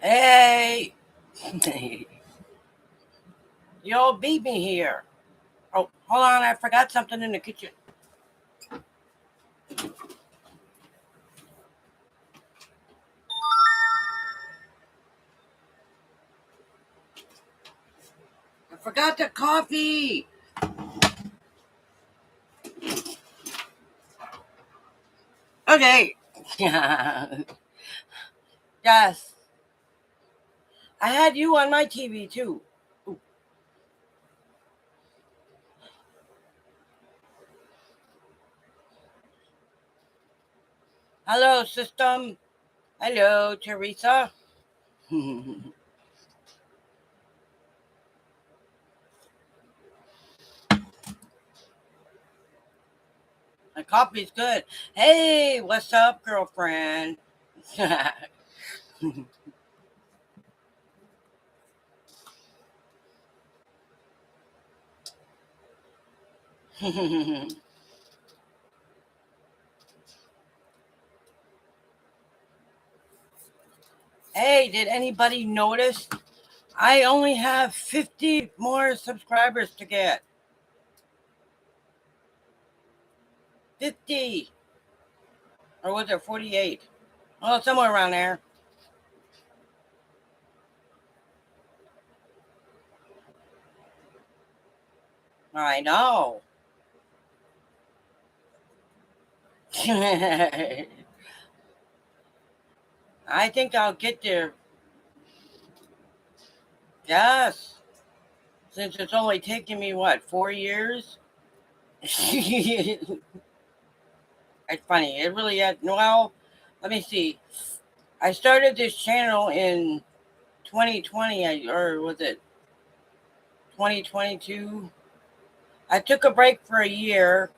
Hey, you all beat me here. Oh, hold on, I forgot something in the kitchen. I forgot the coffee. Okay. Yes. I had you on my TV too. Ooh. Hello, system. Hello, Teresa. My coffee's good. Hey, what's up, girlfriend? Hey, did anybody notice? I only have 50 more subscribers to get. 50. Or was it 48? Oh, somewhere around there. I know. I think I'll get there. Yes. Since it's only taken me, what, 4 years? It's funny. It really had, well, let me see. I started this channel in 2020, or was it 2022? I took a break for a year,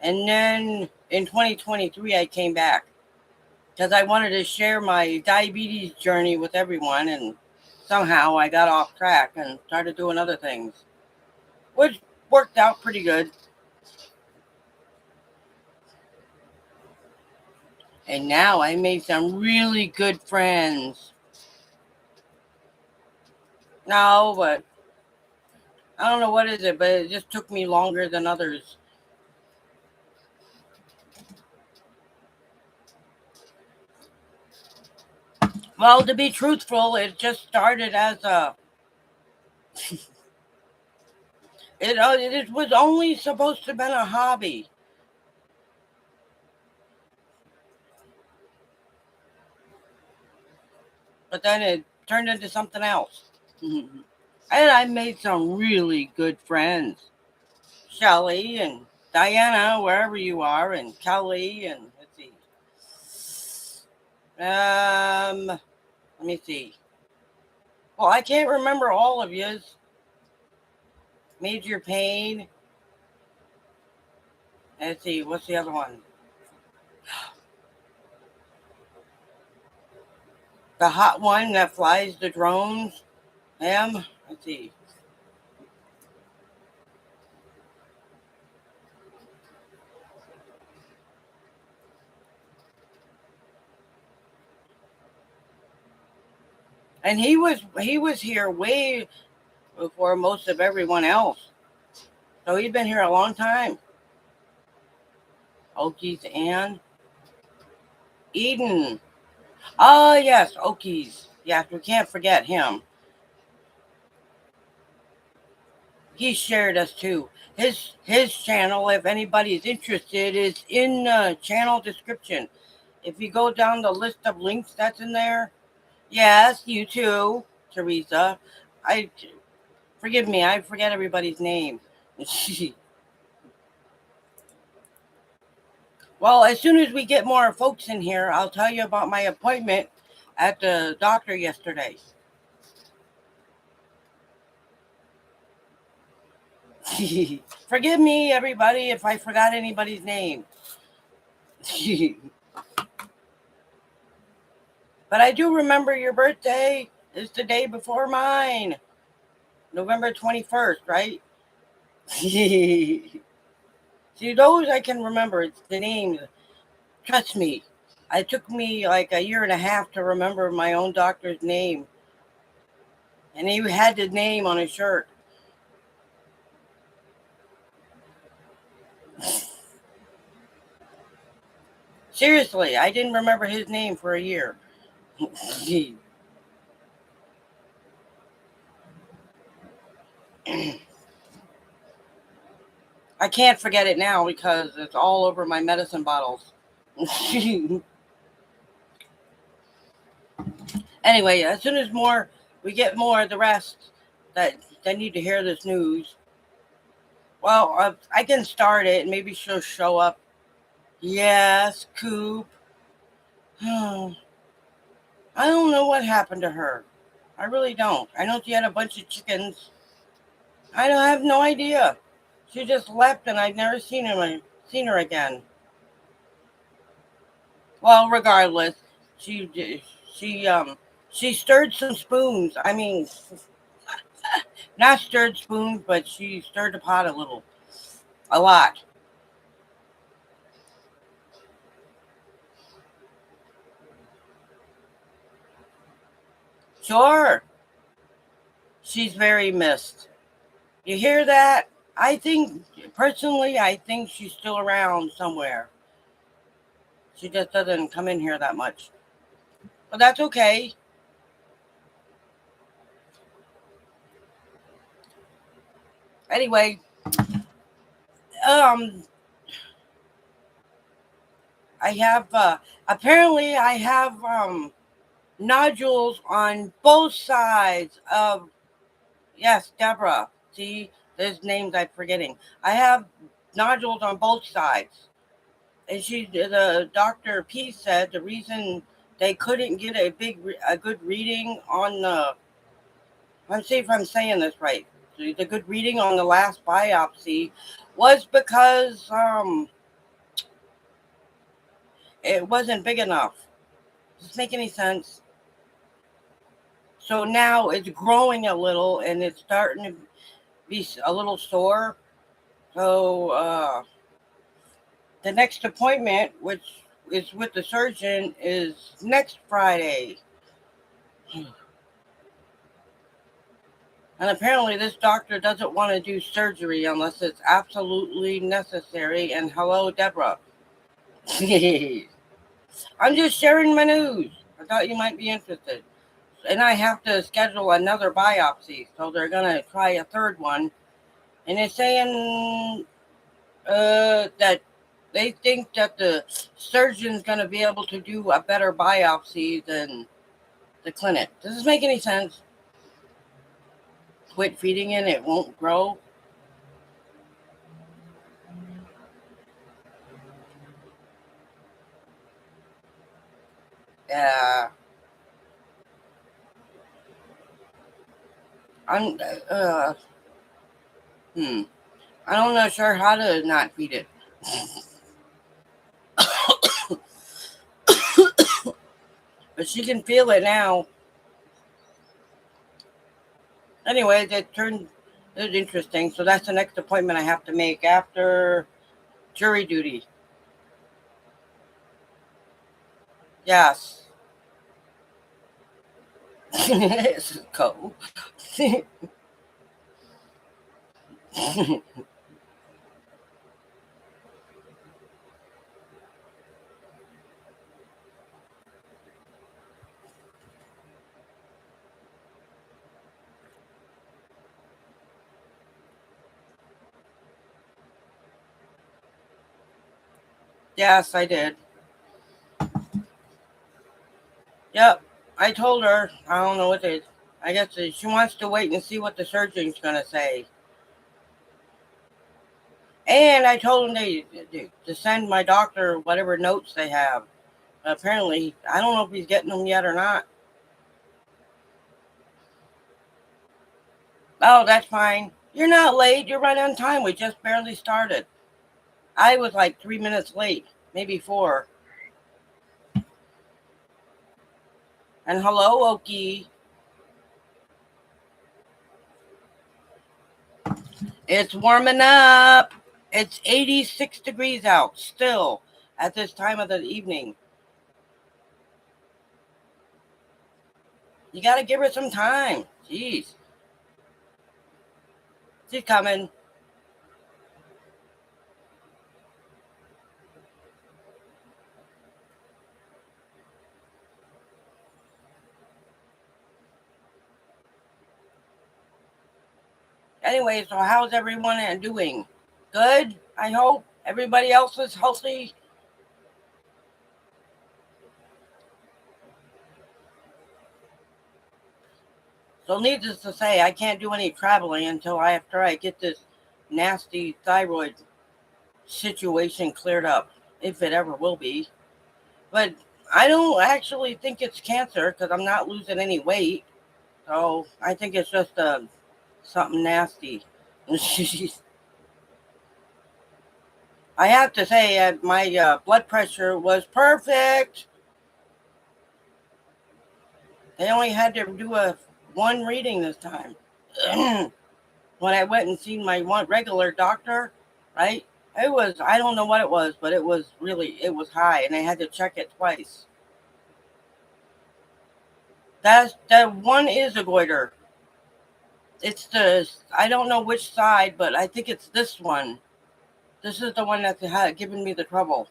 and then in 2023, I came back because I wanted to share my diabetes journey with everyone, and somehow I got off track and started doing other things, which worked out pretty good. And now I made some really good friends. No, but I don't know what is it, but it just took me longer than others. Well, to be truthful, it just started as a. It was only supposed to have been a hobby, but then it turned into something else. And I made some really good friends. Shelly and Diana, wherever you are, and Kelly, and let's see. Let me see. Well, I can't remember all of yous. Major Pain. Let's see, what's the other one? The hot one that flies the drones. Him. Let's see. And he was here way before most of everyone else. So he's been here a long time. Okies and Eden. Oh yes, Okies. Yes, we can't forget him. He shared us too. His channel, if anybody's interested, is in the channel description. If you go down the list of links that's in there, yes, you too, Teresa. I forgive me, I forget everybody's name. Well, as soon as we get more folks in here, I'll tell you about my appointment at the doctor yesterday. Forgive me, everybody, if I forgot anybody's name. But I do remember your birthday is the day before mine, November 21st, right? See, those I can remember. It's the names. Trust me. It took me like a year and a half to remember my own doctor's name. And he had the name on his shirt. Seriously, I didn't remember his name for a year. I can't forget it now because it's all over my medicine bottles. Anyway, as soon as we get more of the rest that need to hear this news, well, I can start it and maybe she'll show up. Yes, Coop. I don't know what happened to her. I really don't. I know she had a bunch of chickens. I don't have no idea. She just left and I've never seen her again. Well, regardless, she she stirred some spoons. I mean, not stirred spoons, but she stirred the pot a lot. Sure, she's very missed. You hear that? I think personally, I think she's still around somewhere. She just doesn't come in here that much, but that's okay. Anyway, um, I have apparently I have nodules on both sides of. Yes, Deborah. See, there's names I'm forgetting. I have nodules on both sides. And the doctor P said the reason they couldn't get a good reading on the. Let's see if I'm saying this right. The good reading on the last biopsy was because it wasn't big enough. Does this make any sense? So now it's growing a little and it's starting to be a little sore. So the next appointment, which is with the surgeon, is next Friday. And apparently, this doctor doesn't want to do surgery unless it's absolutely necessary. And hello, Deborah. I'm just sharing my news. I thought you might be interested. And I have to schedule another biopsy. So they're going to try a third one. And they're saying that they think that the surgeon's going to be able to do a better biopsy than the clinic. Does this make any sense? Quit feeding it, it won't grow. Yeah. I'm, hmm. I don't know sure how to not feed it. But she can feel it now. Anyway, it interesting. So that's the next appointment I have to make after jury duty. Yes. This is cold. Yes, I did. Yep. I told her. I don't know what it. I guess she wants to wait and see what the surgeon's gonna say. And I told them to send my doctor whatever notes they have. Apparently, I don't know if he's getting them yet or not. Oh, that's fine. You're not late. You're right on time. We just barely started. I was like 3 minutes late, maybe 4. And hello, Oki. It's warming up. It's 86 degrees out still at this time of the evening. You got to give her some time. Jeez. She's coming. Anyway, so how's everyone doing? Good, I hope. Everybody else is healthy. So needless to say, I can't do any traveling until after I get this nasty thyroid situation cleared up, if it ever will be. But I don't actually think it's cancer because I'm not losing any weight. So I think it's just something nasty. I have to say, my blood pressure was perfect. They only had to do one reading this time. When I went and seen my one regular doctor, right? It was, I don't know what it was, but it was high, and I had to check it twice. That one is a goiter. It's I don't know which side, but I think it's this one. This is the one that's given me the trouble.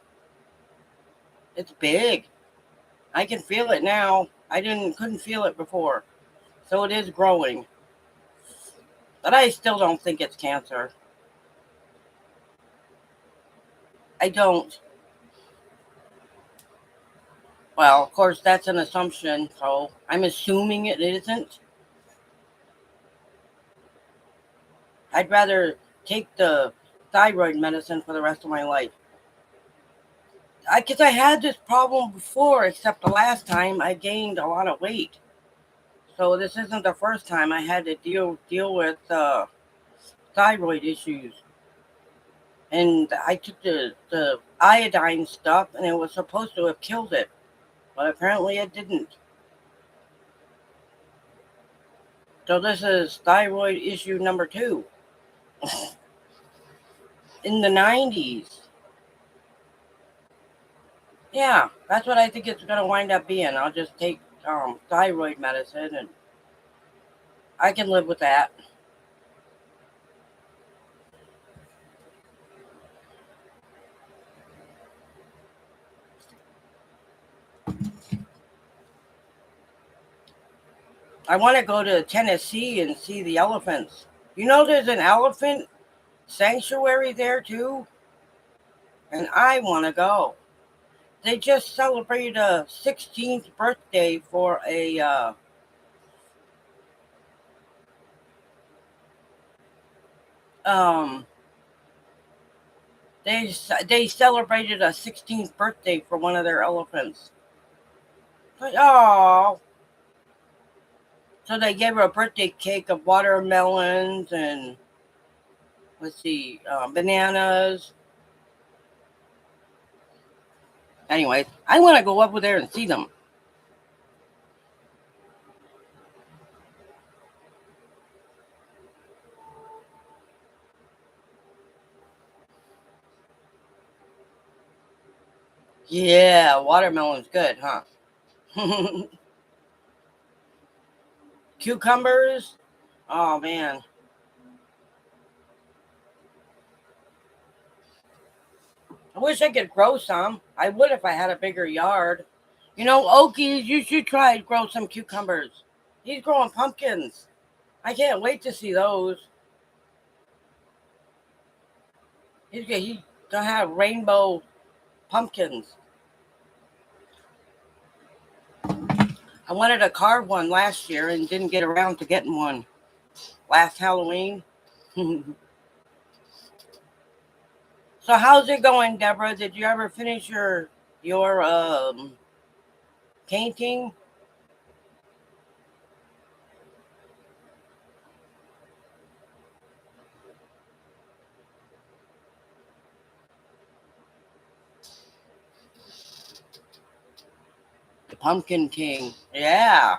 It's big. I can feel it now. I couldn't feel it before. So it is growing. But I still don't think it's cancer. I don't. Well, of course, that's an assumption, so I'm assuming it isn't. I'd rather take the thyroid medicine for the rest of my life. Because I had this problem before, except the last time I gained a lot of weight. So this isn't the first time I had to deal with thyroid issues. And I took the iodine stuff, and it was supposed to have killed it, but apparently it didn't. So this is thyroid issue number 2. In the 90s. Yeah, that's what I think it's going to wind up being. I'll just take thyroid medicine, and I can live with that. I want to go to Tennessee and see the elephants. You know, there's an elephant sanctuary there too, and I want to go. They just celebrated a 16th birthday for a um they celebrated a 16th birthday for one of their elephants. But oh, so they gave her a birthday cake of watermelons and let's see, bananas. Anyway, I want to go over there and see them. Yeah, watermelon's good, huh? Cucumbers. Oh man, I wish I could grow some. I would if I had a bigger yard. You know, Okies, you should try to grow some cucumbers. He's growing pumpkins. I can't wait to see those. He's gonna have rainbow pumpkins. I wanted to carve one last year and didn't get around to getting one last Halloween. So how's it going, Deborah? Did you ever finish your painting? The Pumpkin King. Yeah.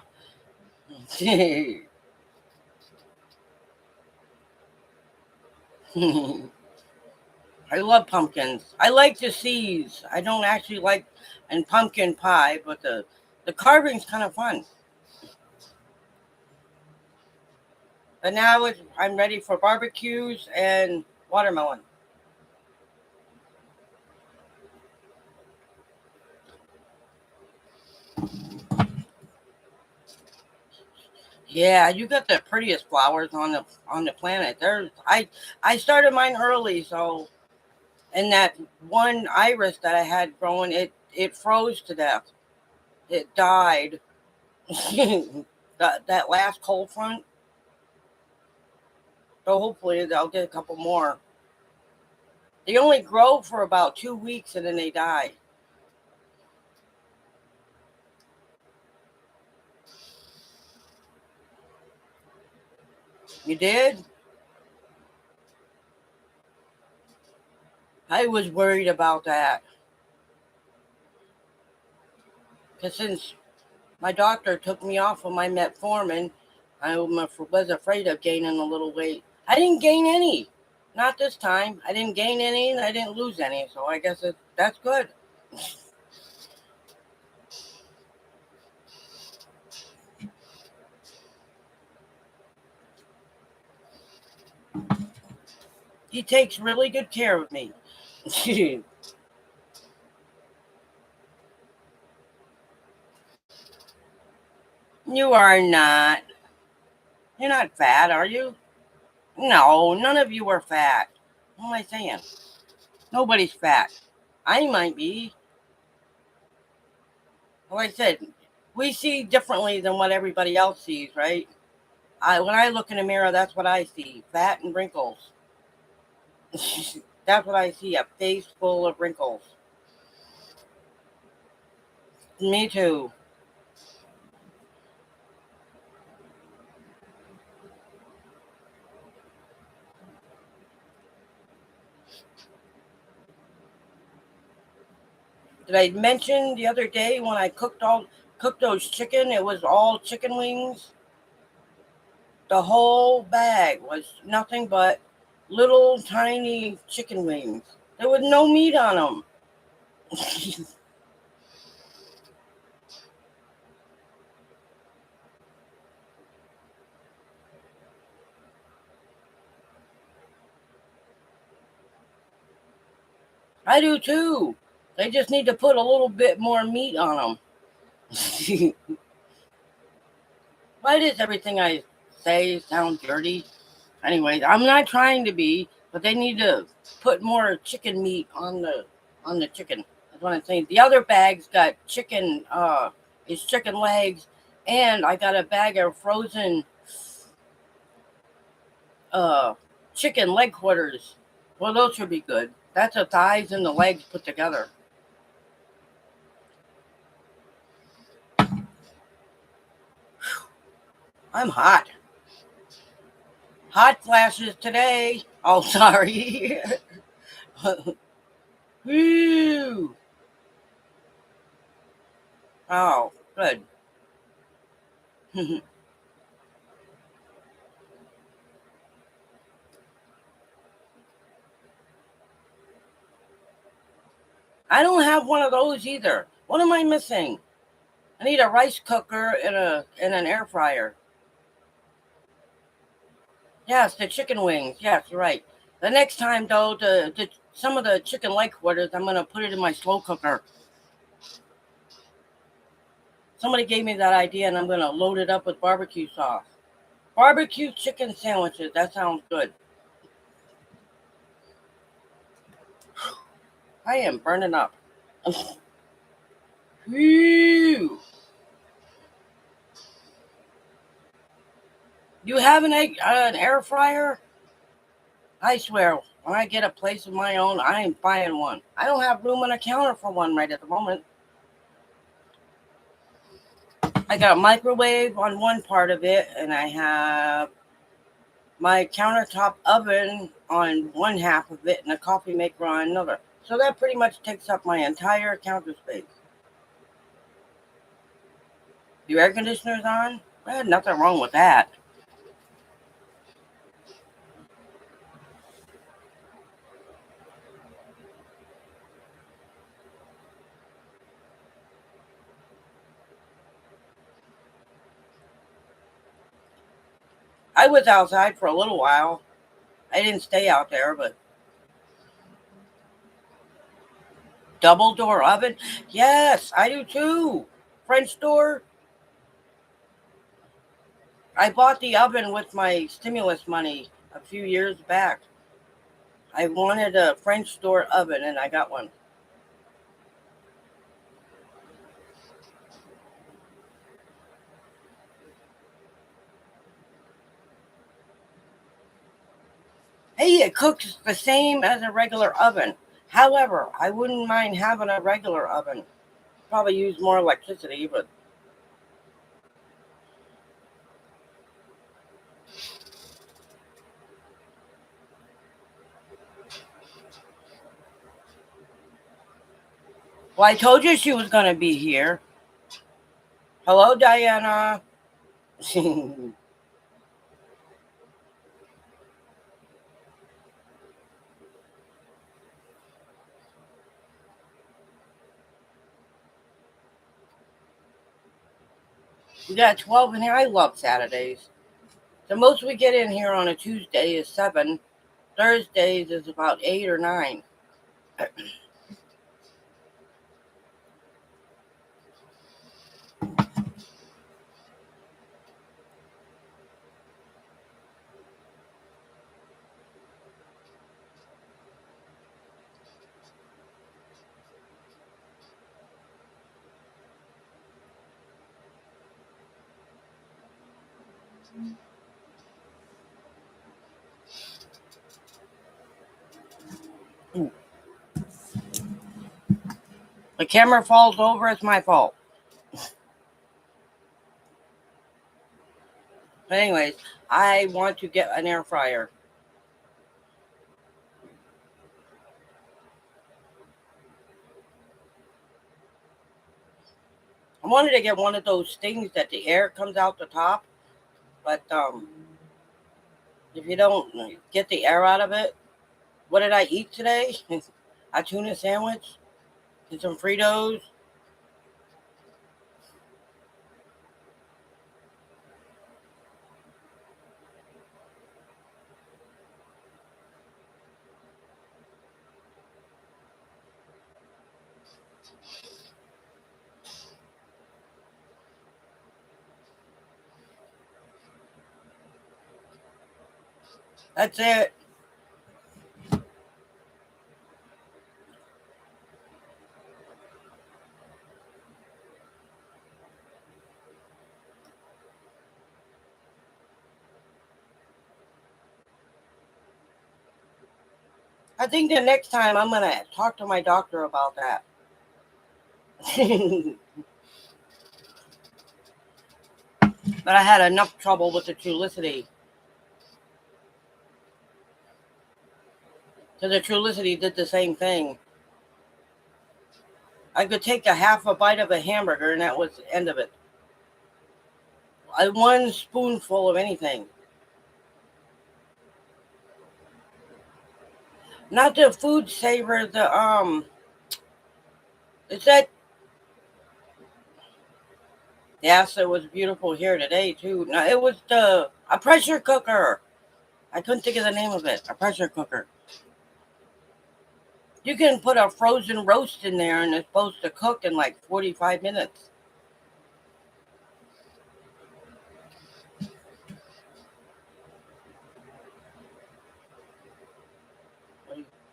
I love pumpkins. I like the seeds. I don't actually like and pumpkin pie, but the carving's kind of fun. But now I'm ready for barbecues and watermelon. Yeah, you got the prettiest flowers on the planet. I started mine early, so and that one iris that I had growing, it froze to death. It died. That last cold front. So hopefully I'll get a couple more. They only grow for about 2 weeks and then they die. You did? I was worried about that because since my doctor took me off of my metformin, was afraid of gaining a little weight. I didn't gain any. Not this time. I didn't gain any and I didn't lose any. So I guess that's good. He takes really good care of me. You are not. You're not fat, are you? No, none of you are fat. What am I saying? Nobody's fat. I might be. Like I said, we see differently than what everybody else sees, right? When I look in the mirror, that's what I see: fat and wrinkles. That's what I see: a face full of wrinkles. Me too. Did I mention the other day when I cooked those chicken? It was all chicken wings. The whole bag was nothing but little tiny chicken wings. There was no meat on them. I do too. They just need to put a little bit more meat on them. Why does everything I say sound dirty? Anyways, I'm not trying to be, but they need to put more chicken meat on the chicken. That's what I'm saying. The other bag's got chicken. It's chicken legs, and I got a bag of frozen uh chicken leg quarters. Well, those should be good. That's the thighs and the legs put together. I'm hot. Hot flashes today. Oh, sorry. Woo! Oh, good. I don't have one of those either. What am I missing? I need a rice cooker and an air fryer. Yes, the chicken wings. Yes, you're right. The next time though, the some of the chicken leg quarters, I'm gonna put it in my slow cooker. Somebody gave me that idea, and I'm gonna load it up with barbecue sauce. Barbecue chicken sandwiches. That sounds good. I am burning up. Whew. You have an air fryer? I swear, when I get a place of my own, I ain't buying one. I don't have room on a counter for one right at the moment. I got a microwave on one part of it, and I have my countertop oven on one half of it, and a coffee maker on another. So that pretty much takes up my entire counter space. Your air conditioner's on? Nothing wrong with that. I was outside for a little while. I didn't stay out there, but double door oven? Yes, I do too. French door? I bought the oven with my stimulus money a few years back. I wanted a French door oven and I got one. Hey, it cooks the same as a regular oven. However, I wouldn't mind having a regular oven. Probably use more electricity, but well, I told you she was going to be here. Hello, Diana. We got 12 in here. I love Saturdays. The most we get in here on a Tuesday is 7. Thursdays is about 8 or 9. The camera falls over, it's my fault. But anyways, I want to get an air fryer. I wanted to get one of those things that the air comes out the top, but if you don't get the air out of it, what did I eat today? A tuna sandwich and some Fritos. That's it. I think the next time I'm gonna talk to my doctor about that. But I had enough trouble with the Trulicity. So the Trulicity did the same thing. I could take a half a bite of a hamburger and that was the end of it. One spoonful of anything. Not the food saver, it's that. Yes, it was beautiful here today too. No, it was a pressure cooker. I couldn't think of the name of it. A pressure cooker. You can put a frozen roast in there and it's supposed to cook in like 45 minutes.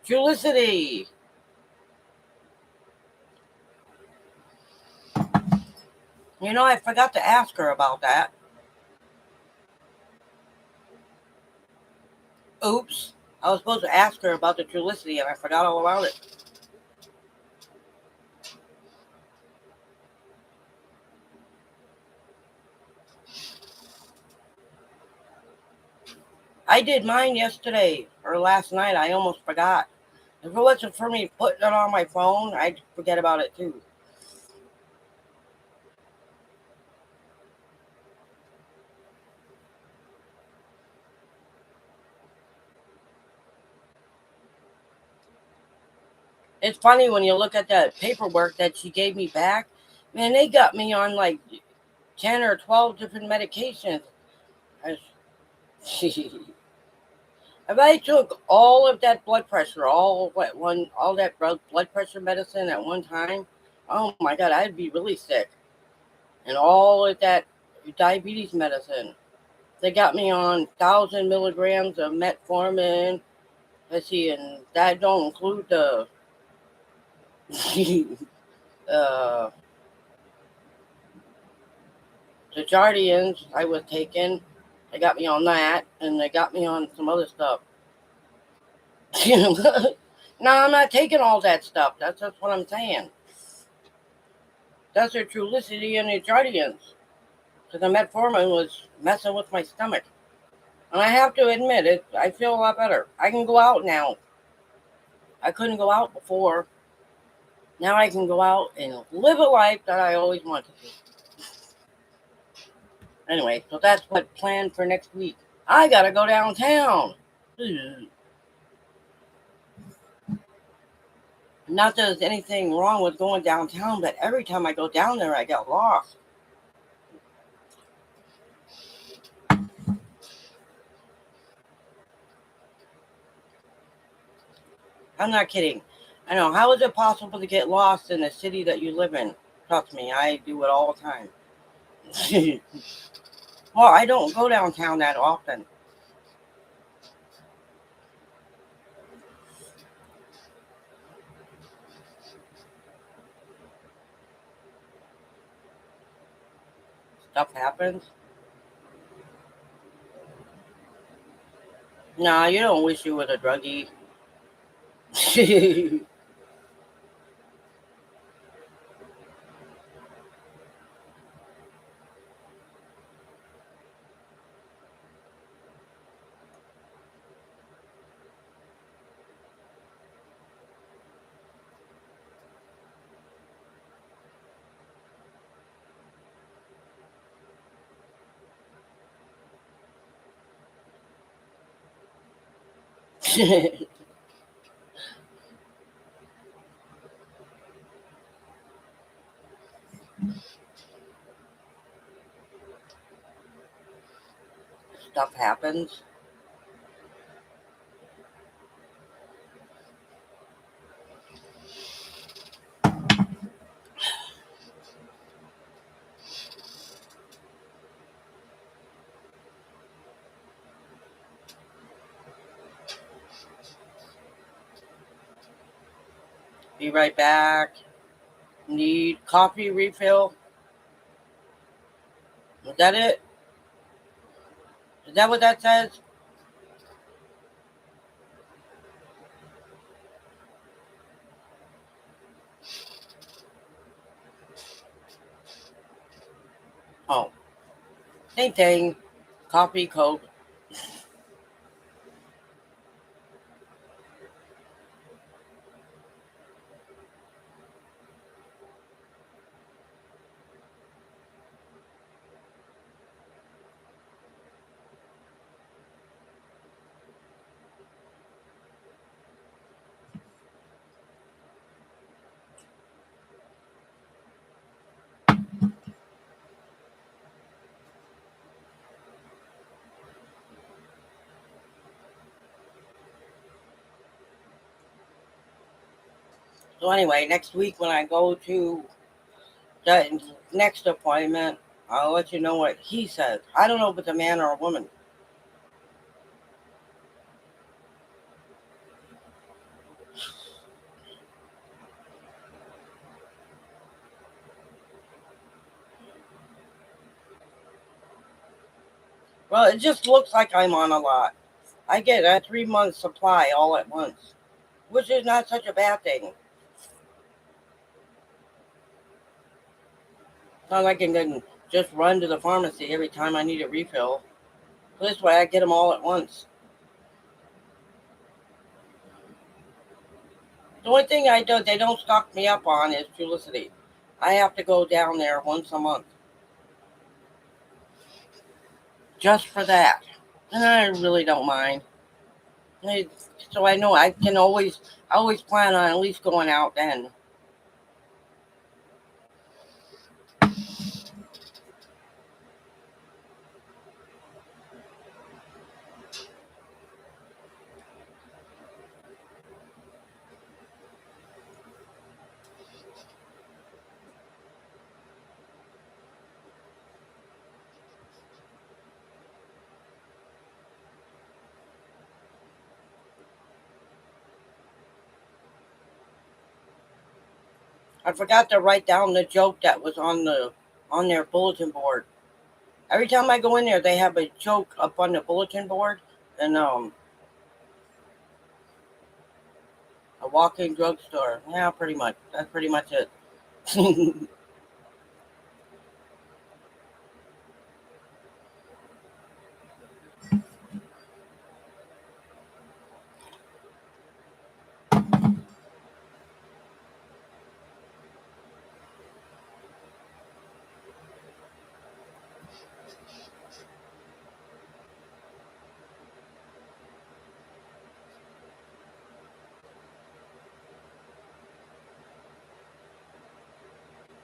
Trulicity. You know, I forgot to ask her about that. Oops. I was supposed to ask her about the Trulicity and I forgot all about it. I did mine yesterday or last night. I almost forgot. If it wasn't for me putting it on my phone, I'd forget about it too. It's funny when you look at that paperwork that she gave me back. Man, they got me on like 10 or 12 different medications. If I took all of that blood pressure, all that blood pressure medicine at one time, oh my God, I'd be really sick. And all of that diabetes medicine, they got me on 1,000 milligrams of metformin. Let's see, and that don't include the uh, the Jardians I was taking. They got me on that, and they got me on some other stuff. No, I'm not taking all that stuff. That's just what I'm saying. That's the Trulicity and the Jardians. So the metformin was messing with my stomach. And I have to admit it, I feel a lot better. I can go out now. I couldn't go out before. Now I can go out and live a life that I always wanted to. Anyway, so that's what planned for next week. I gotta go downtown. Not that there's anything wrong with going downtown, but every time I go down there, I get lost. I'm not kidding. I know. How is it possible to get lost in the city that you live in? Trust me, I do it all the time. Well, I don't go downtown that often. Stuff happens. Nah, you don't wish you was a druggie. Stuff happens. Be right back. Need coffee refill? Is that it? Is that what that says? Oh, same thing. Coffee, Coke. So anyway, next week when I go to the next appointment, I'll let you know what he says. I don't know if it's a man or a woman. Well, it just looks like I'm on a lot. I get a 3 month supply all at once, which is not such a bad thing. It's not like I can just run to the pharmacy every time I need a refill. So this way I get them all at once. The only thing they don't stock me up on is Trulicity. I have to go down there once a month just for that. And I really don't mind. So I know I always plan on at least going out then. I forgot to write down the joke that was on their bulletin board. Every time I go in there, they have a joke up on the bulletin board, and a walk-in drugstore. Yeah, pretty much. That's pretty much it.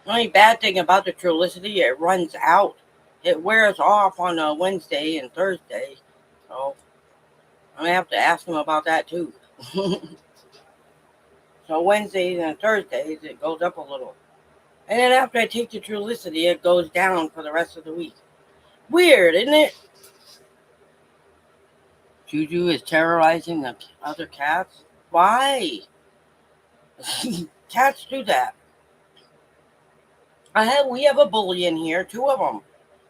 The only bad thing about the Trulicity, it runs out. It wears off on a Wednesday and Thursday. So I'm gonna have to ask them about that too. So Wednesdays and Thursdays it goes up a little. And then after I take the Trulicity, it goes down for the rest of the week. Weird, isn't it? Juju is terrorizing the other cats. Why? Cats do that. We have a bully in here, two of them.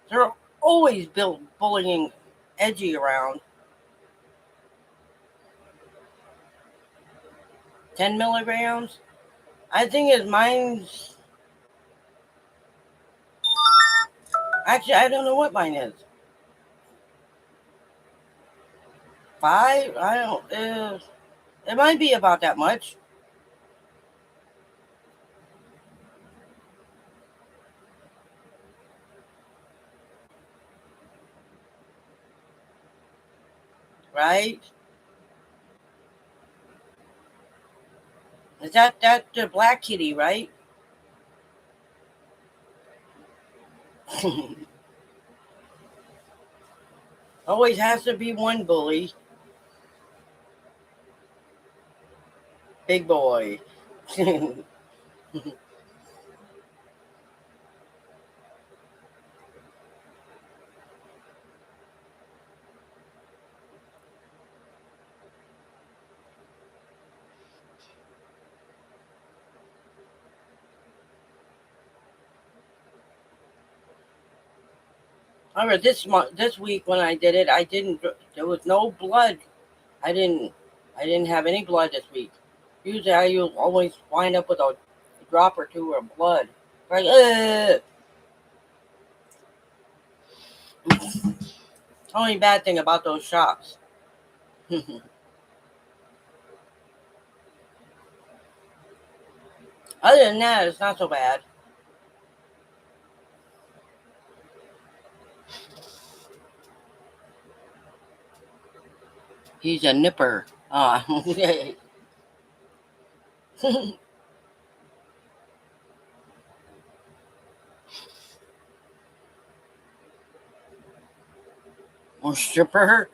They're always bullying Edgy around. 10 milligrams. I think it's mine's. Actually, I don't know what mine is. 5? I don't. It might be about that much. Right? Is that the black kitty, right? Always has to be one bully. Big boy. However, this week when I did it, I didn't. There was no blood. I didn't. I didn't have any blood this week. Usually, I always wind up with a drop or two of blood. Like, only bad thing about those shots. Other than that, it's not so bad. He's a nipper. Or stripper.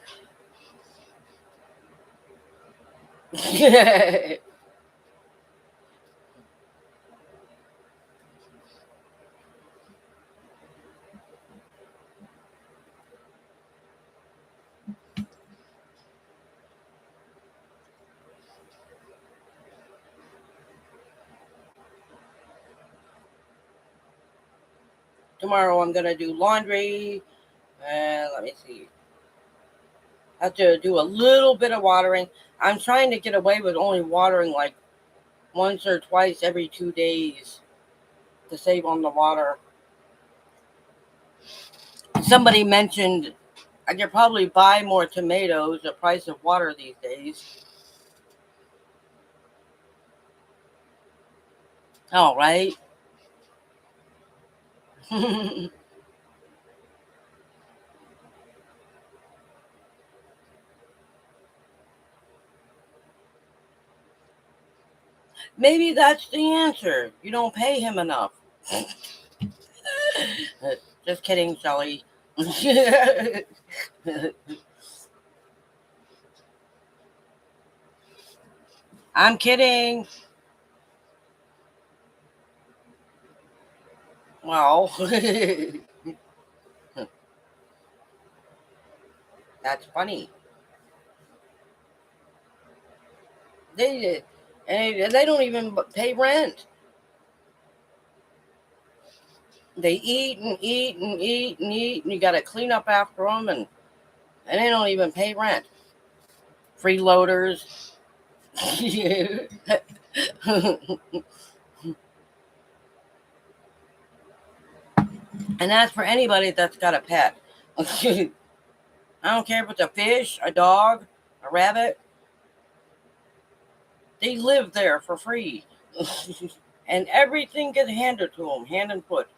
Tomorrow I'm gonna do laundry. And let me see. I have to do a little bit of watering. I'm trying to get away with only watering like once or twice every 2 days to save on the water. Somebody mentioned I could probably buy more tomatoes. The price of water these days. All right. Maybe that's the answer. You don't pay him enough. Just kidding, Shelly. I'm kidding. Well, that's funny. They and they don't even pay rent. They eat and eat and eat and eat, and you got to clean up after them, and they don't even pay rent. Freeloaders. And that's for anybody that's got a pet. I don't care if it's a fish, a dog, a rabbit. They live there for free. And everything gets handed to them, hand and foot.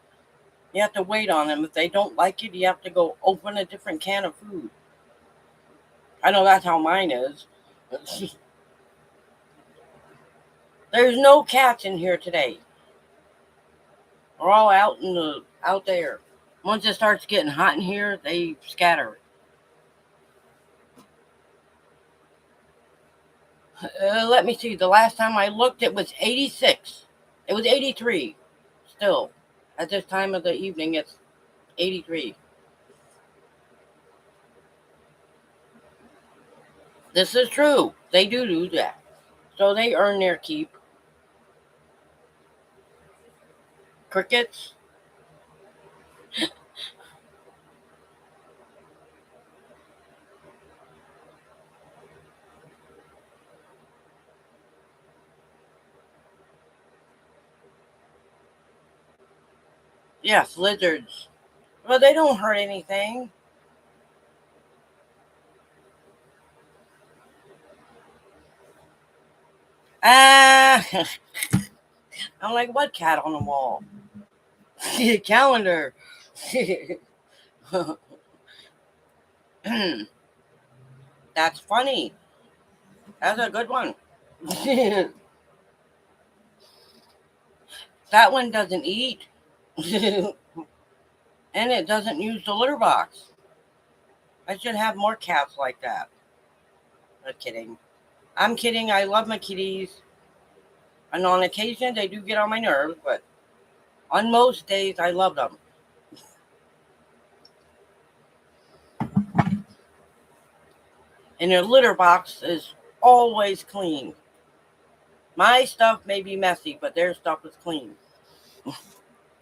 You have to wait on them. If they don't like it, you have to go open a different can of food. I know that's how mine is. There's no cats in here today. We're all out there. Once it starts getting hot in here, they scatter. Let me see. The last time I looked, it was 86. It was 83. Still, at this time of the evening, it's 83. This is true. They do that. So they earn their keep. Crickets. Yes, lizards. Well, they don't hurt anything. Ah, I'm like, what cat on the wall? Calendar. That's funny. That's a good one. That one doesn't eat. And it doesn't use the litter box. I should have more cats like that. I'm kidding. I'm kidding. I love my kitties. And on occasion, they do get on my nerves, but on most days, I love them. And their litter box is always clean. My stuff may be messy, but their stuff is clean.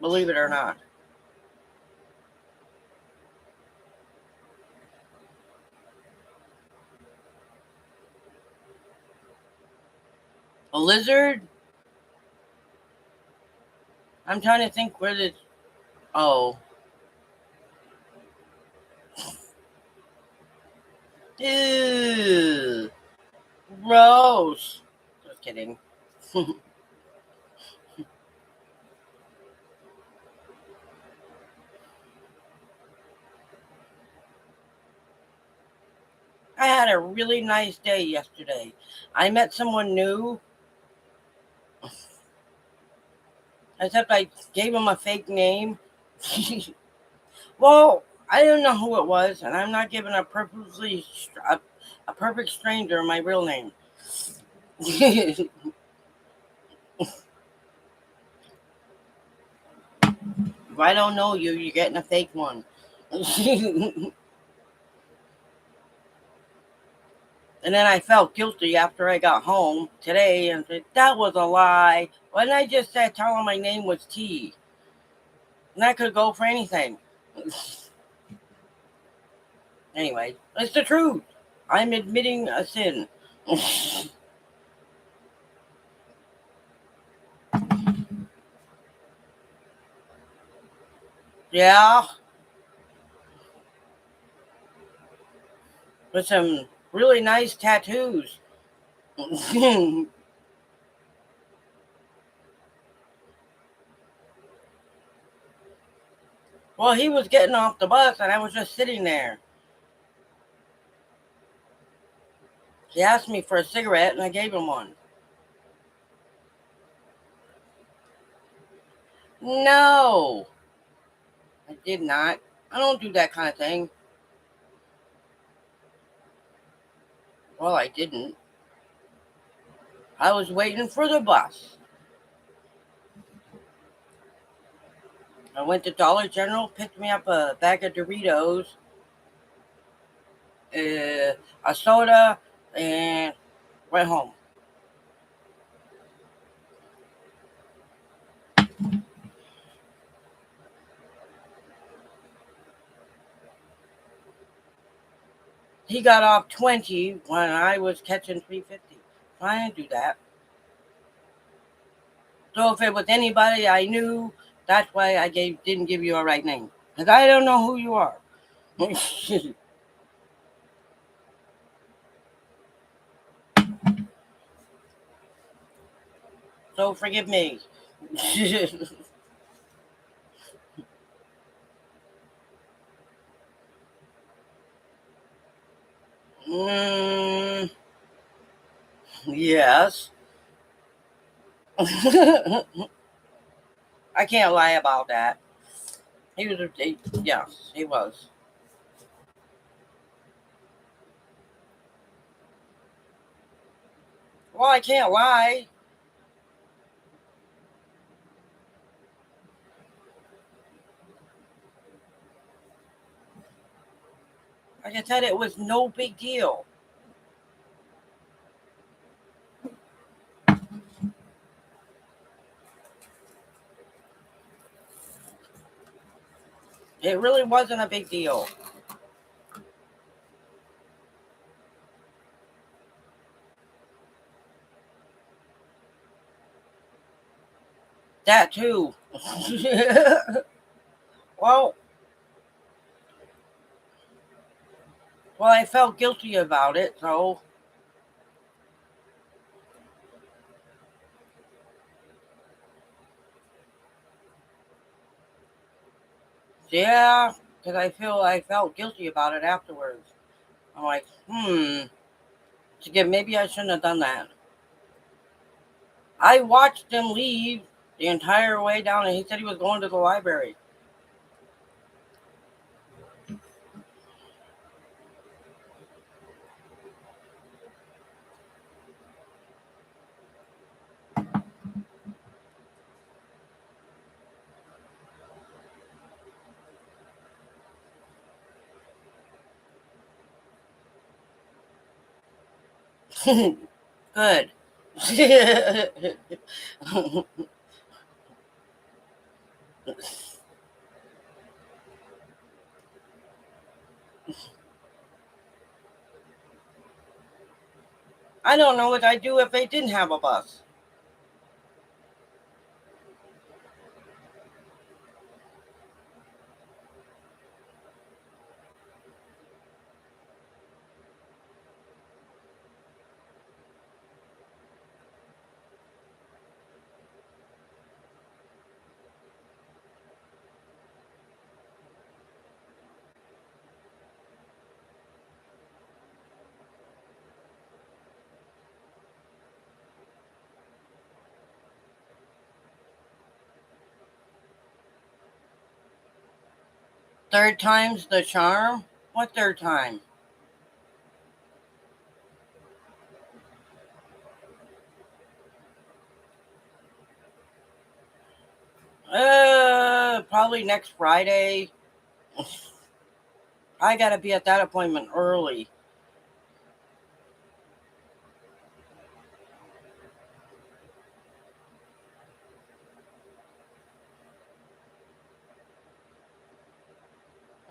Believe it or not. A lizard? I'm trying to think where this. Oh. Ew. Gross. Just kidding. I had a really nice day yesterday. I met someone new, except I gave him a fake name. Well, I don't know who it was, and I'm not giving a perfect stranger my real name. If I don't know you, you're getting a fake one. And then I felt guilty after I got home today and said, that was a lie. Why didn't I just tell him my name was T? And that could go for anything. Anyway, it's the truth. I'm admitting a sin. Yeah, with some really nice tattoos. Well, he was getting off the bus and I was just sitting there. He asked me for a cigarette and I gave him one. No, I did not. I don't do that kind of thing. Well, I didn't. I was waiting for the bus. I went to Dollar General, picked me up a bag of Doritos, a soda, and went home. He got off 20 when I was catching 350. I didn't do that. So if it was anybody I knew, that's why I didn't give you a right name. Because I don't know who you are. So forgive me. mm, yes. I can't lie about that. He was yes, he was. Well, I can't lie. Like I said, it was no big deal. It really wasn't a big deal. That too. well, well, I felt guilty about it, so yeah, because I felt guilty about it afterwards. I'm like, maybe I shouldn't have done that. I watched him leave the entire way down, and he said he was going to the library. Good. I don't know what I'd do if they didn't have a bus. Third time's the charm? What third time? Probably next Friday. I gotta be at that appointment early.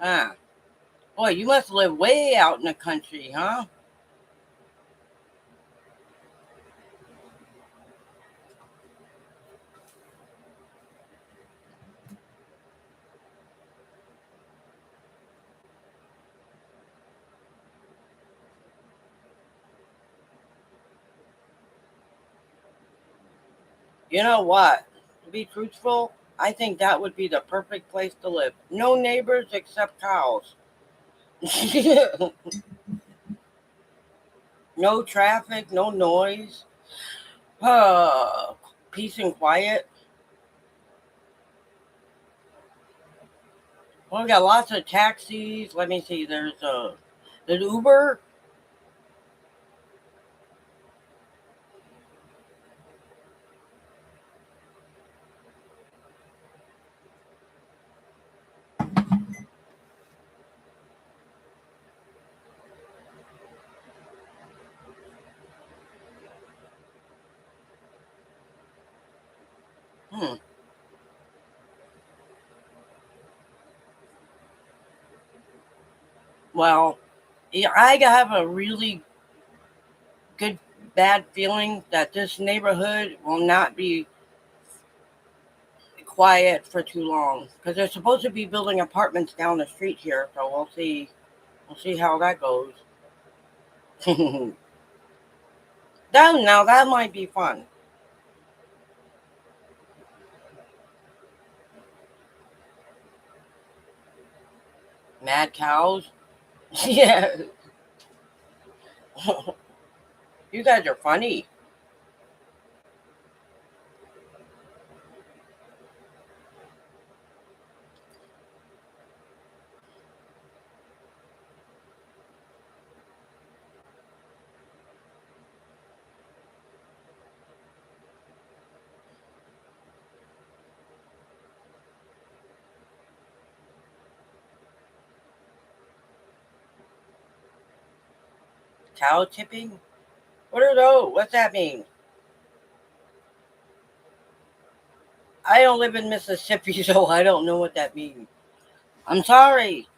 Ah, boy, you must live way out in the country, huh? You know what? To be truthful, I think that would be the perfect place to live. No neighbors except cows. No traffic, no noise. Uh, Peace and quiet. Well, we got lots of taxis. Let me see. There's Uber. Hmm. Well, Yeah, I have a really good bad feeling that this neighborhood will not be quiet for too long because they're supposed to be building apartments down the street here. So we'll see. We'll see how that goes. That might be fun. Mad cows. Yeah. You guys are funny. Cow tipping? What are those? What's that mean? I don't live in Mississippi, so I don't know what that means. I'm sorry.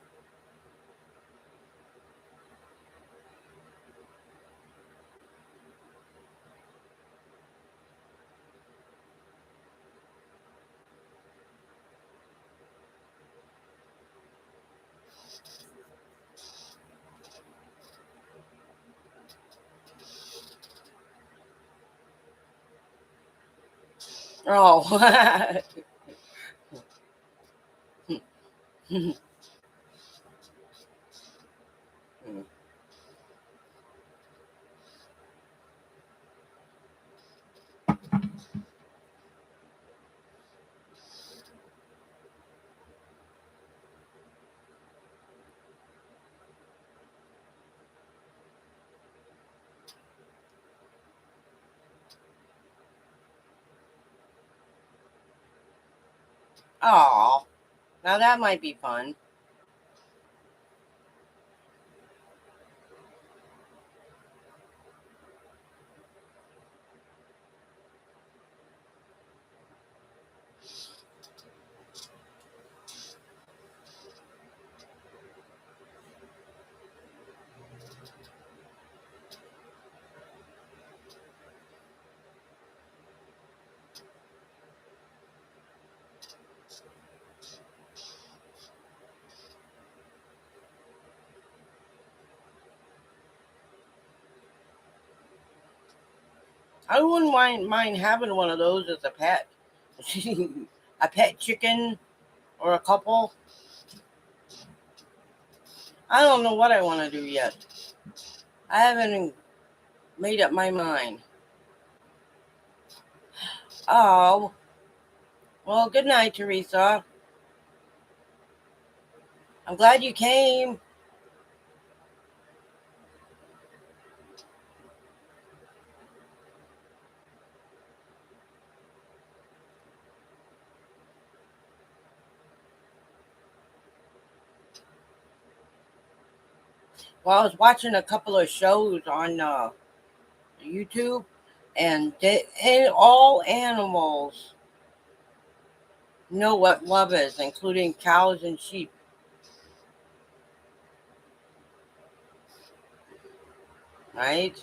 Oh. Oh. Now that might be fun. I wouldn't mind having one of those as a pet. A pet chicken or a couple. I don't know what I want to do yet. I haven't made up my mind. Oh, well, good night, Teresa. I'm glad you came. Well, I was watching a couple of shows on YouTube, and all animals know what love is, including cows and sheep, right?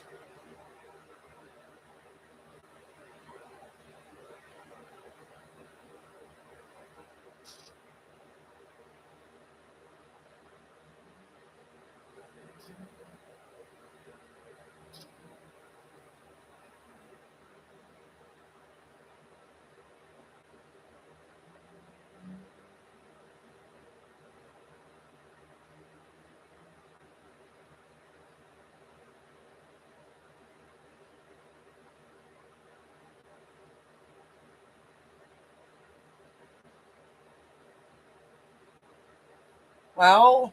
Well,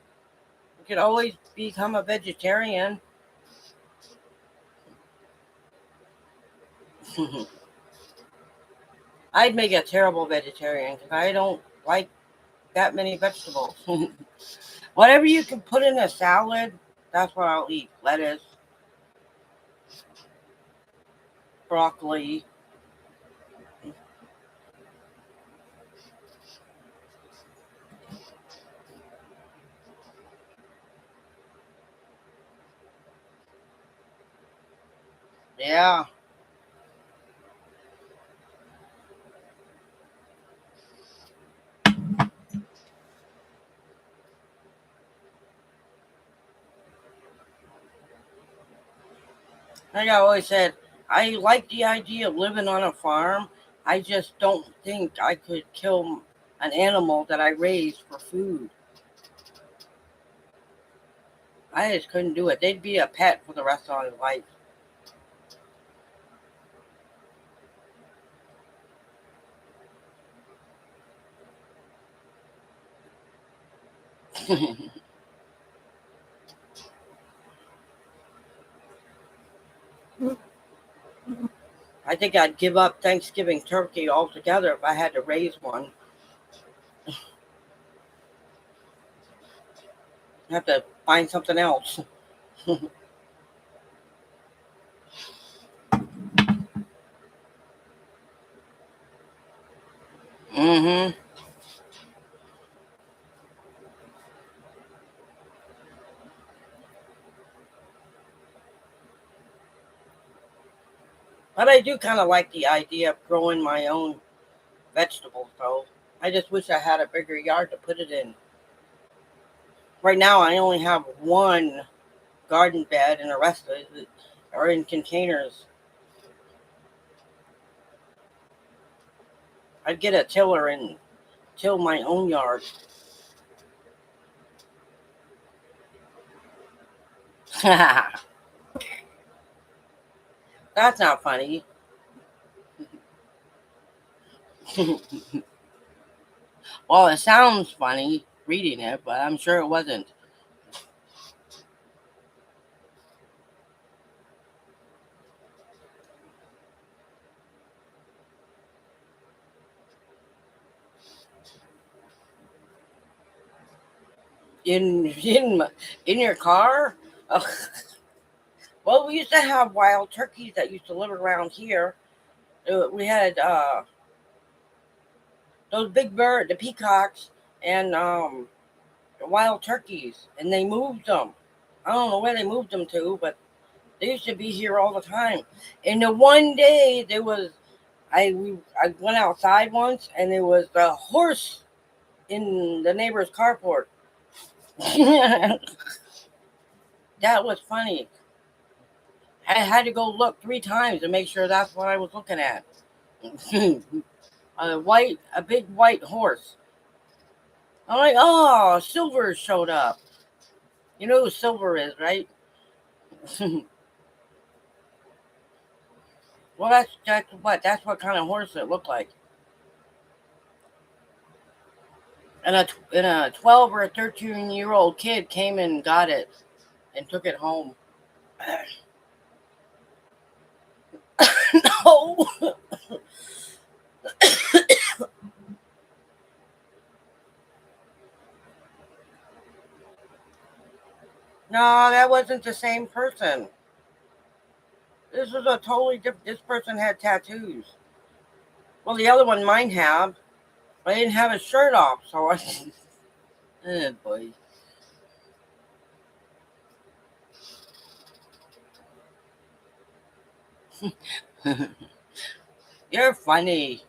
you could always become a vegetarian. I'd make a terrible vegetarian because I don't like that many vegetables. Whatever you can put in a salad, that's what I'll eat. Lettuce, broccoli. Yeah. Like I always said, I like the idea of living on a farm. I just don't think I could kill an animal that I raised for food. I just couldn't do it. They'd be a pet for the rest of my life. I think I'd give up Thanksgiving turkey altogether if I had to raise one. I have to find something else. Hmm. But I do kind of like the idea of growing my own vegetables, though. I just wish I had a bigger yard to put it in. Right now, I only have one garden bed, and the rest of it are in containers. I'd get a tiller and till my own yard. That's not funny. Well, it sounds funny reading it, but I'm sure it wasn't. In your car? Ugh. Well, we used to have wild turkeys that used to live around here. We had those big bird, the peacocks, and the wild turkeys, and they moved them. I don't know where they moved them to, but they used to be here all the time. And the one day there was, I went outside once, and there was a horse in the neighbor's carport. That was funny. I had to go look 3 times to make sure that's what I was looking at. A big white horse. I'm like, oh, Silver showed up. You know who Silver is, right? Well, that's what kind of horse it looked like. And a 12 or a 13-year old kid came and got it and took it home. No, no, that wasn't the same person. This was a totally different. This person had tattoos. Well, the other one might have, but he didn't have his shirt off, so I. Oh boy, you're funny.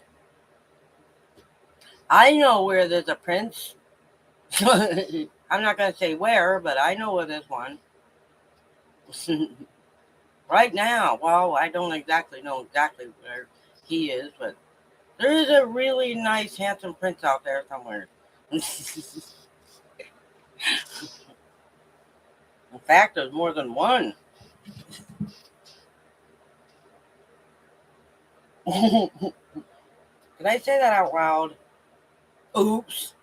I know where there's a prince. I'm not gonna say where, but I know where there's one. Right now. Well, I don't exactly know exactly where he is, but there is a really nice, handsome prince out there somewhere. In fact, there's more than one. Did I say that out loud? Oops.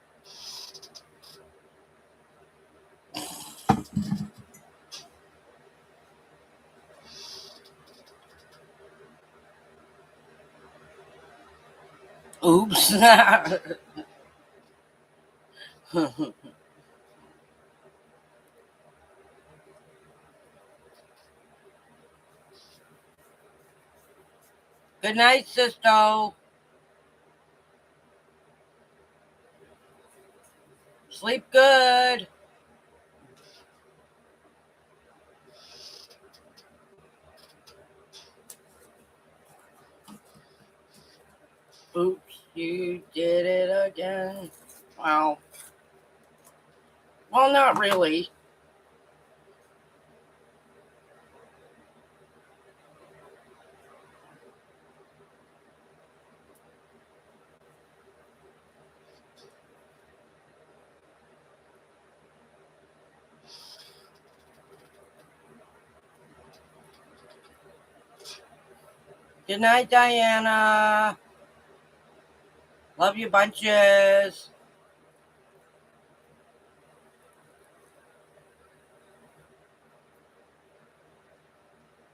Oops. Good night, Sisto. Sleep good. Oops, you did it again. Well, not really. Good night, Diana. Love you bunches.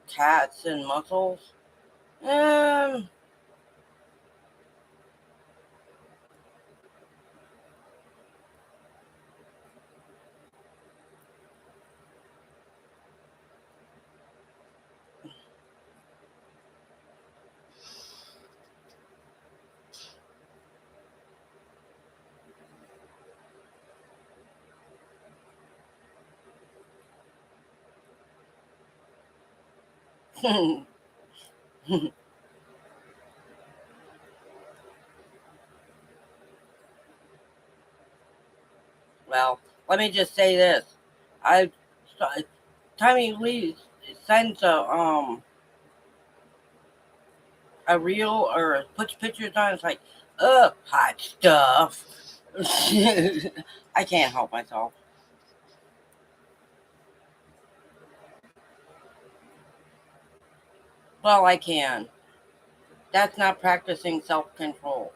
Cats and mussels. Um, well, let me just say this. I Tommy Lee sends a reel or puts pictures on. It's like, hot stuff. I can't help myself. Well, I can. That's not practicing self control.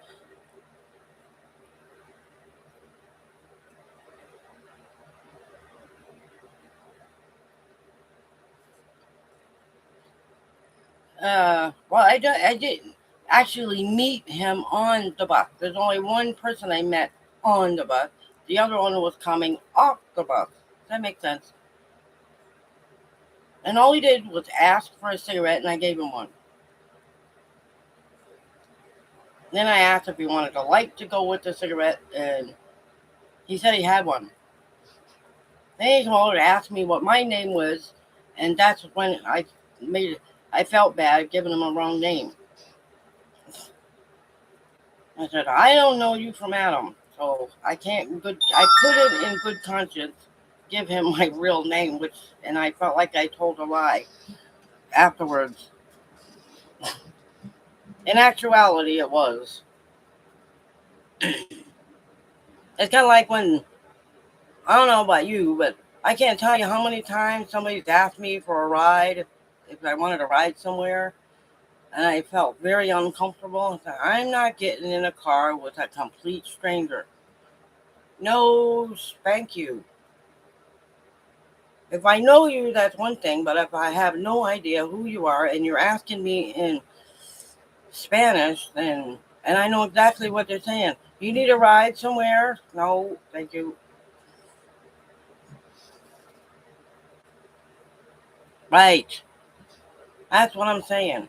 Well, I didn't actually meet him on the bus. There's only one person I met on the bus. The other one was coming off the bus. Does that make sense? And all he did was ask for a cigarette, and I gave him one. Then I asked if he wanted a light to go with the cigarette, and he said he had one. Then he came over to ask me what my name was, and that's when I felt bad giving him a wrong name. I said, I don't know you from Adam, so I couldn't in good conscience give him my real name, and I felt like I told a lie afterwards. In actuality, it was. It's kind of like when, I don't know about you, but I can't tell you how many times somebody's asked me for a ride, if I wanted to ride somewhere, and I felt very uncomfortable. I said, I'm not getting in a car with a complete stranger. No, thank you. If I know you, that's one thing, but if I have no idea who you are and you're asking me in Spanish, then, and I know exactly what they're saying, you need a ride somewhere? No, thank you. Right. That's what I'm saying.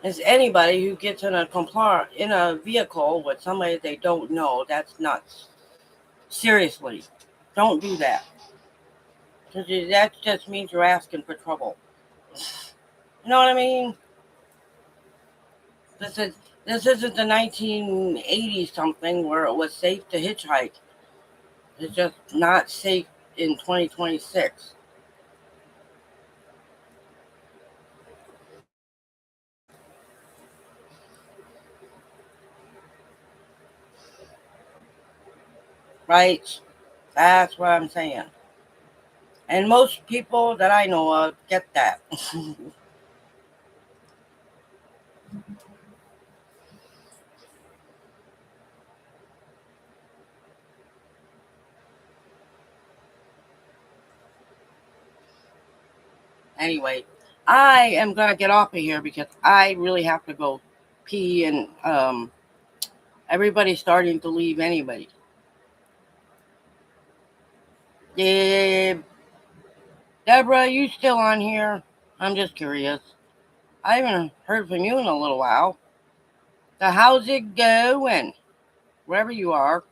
Is anybody who gets in a vehicle with somebody they don't know, that's nuts. Seriously, don't do that. Because that just means you're asking for trouble. You know what I mean? This is this isn't the 1980s something where it was safe to hitchhike. It's just not safe in 2026. Right? That's what I'm saying. And most people that I know of get that. Anyway, I am gonna get off of here because I really have to go pee, and everybody's starting to leave anyway. Yeah, Deborah, you still on here? I'm just curious. I haven't heard from you in a little while. So how's it going? Wherever you are.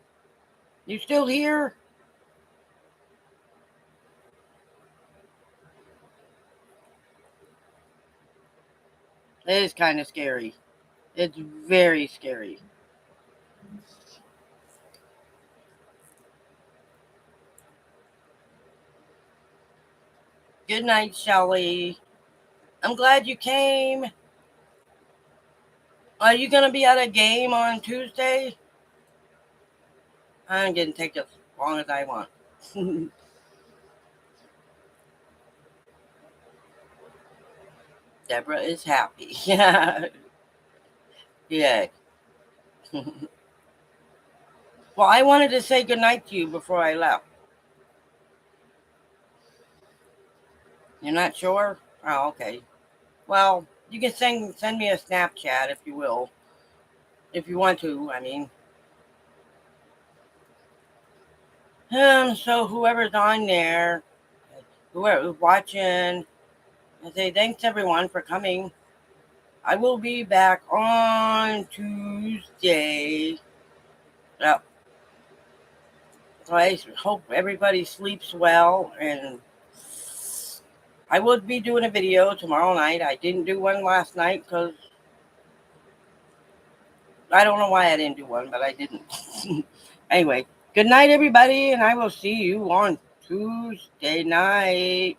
You still here? It is kind of scary. It's very scary. Good night, Shelly. I'm glad you came. Are you going to be at a game on Tuesday? I'm going to take as long as I want. Deborah is happy. Yeah. Yeah. Well, I wanted to say goodnight to you before I left. You're not sure? Oh, okay. Well, you can send me a Snapchat if you will. If you want to, I mean. So whoever's on there, whoever's watching, I say thanks everyone for coming. I will be back on Tuesday. Yep. So I hope everybody sleeps well, and I will be doing a video tomorrow night. I didn't do one last night because I don't know why I didn't do one, but I didn't. Anyway, good night, everybody, and I will see you on Tuesday night.